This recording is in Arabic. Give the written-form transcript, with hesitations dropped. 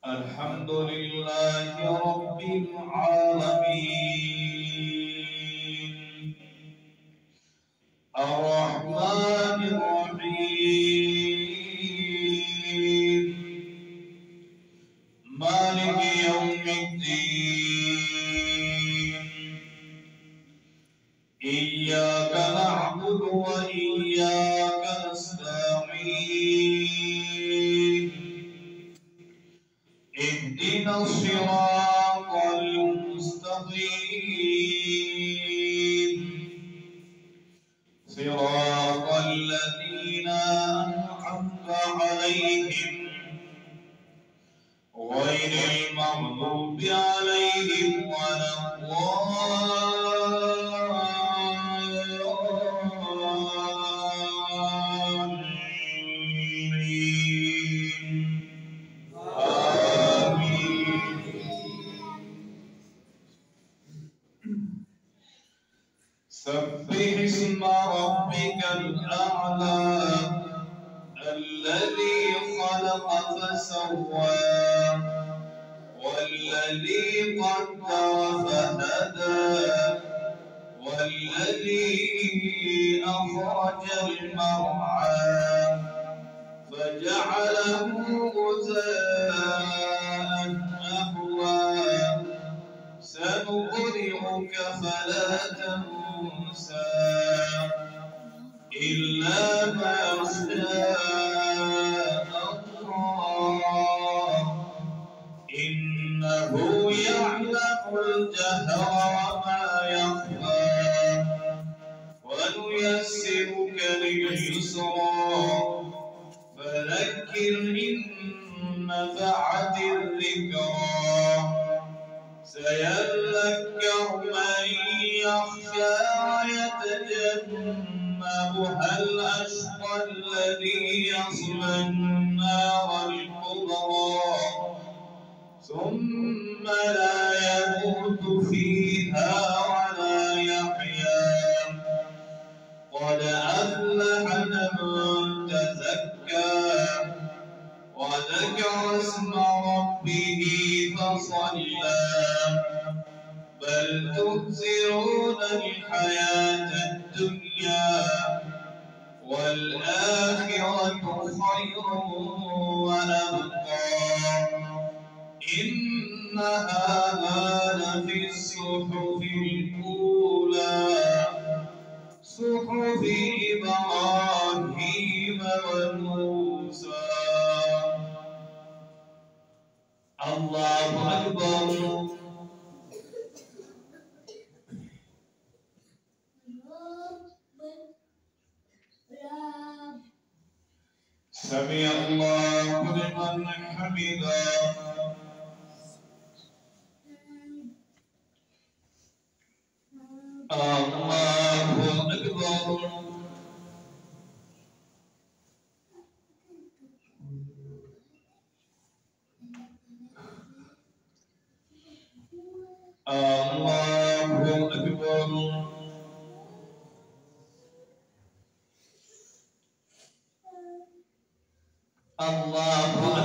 الحمد لله رب العالمين الرحمن الرحيم مالك يوم الدين إياك نعبد وإياك نستعين اهدنا الصراط المستقيم صراط الذين أنعمت عليهم غير المغضوب عليهم ولا الضالين آمين. سبح اسم ربك الأعلى الذي خلق فسوى والذي قدر فهدى والذي أخرج المرعى فجعله غثاء أحوى سنقرئك فلا تنسى إلا ما شاء الله إنه يعلم الجهر وما يخفى ونيسرك لليسرى فذكر إن نفعت الذكرى سيذكر من يخشى ويتجنبها الأشقى الذي يصلى النار الكبرى ثم لا يموت فيها ولا يحيا قد أفلح من تزكى وذكر اسم ربه فصلى بل تؤثرون الحياة الدنيا والآخرة خير وأبقى إن هذا لفي الصحف الأولى صحف إبراهيم وموسى. الله أكبر. سمع الله لمن حمده. الله أكبر. الله أكبر. الله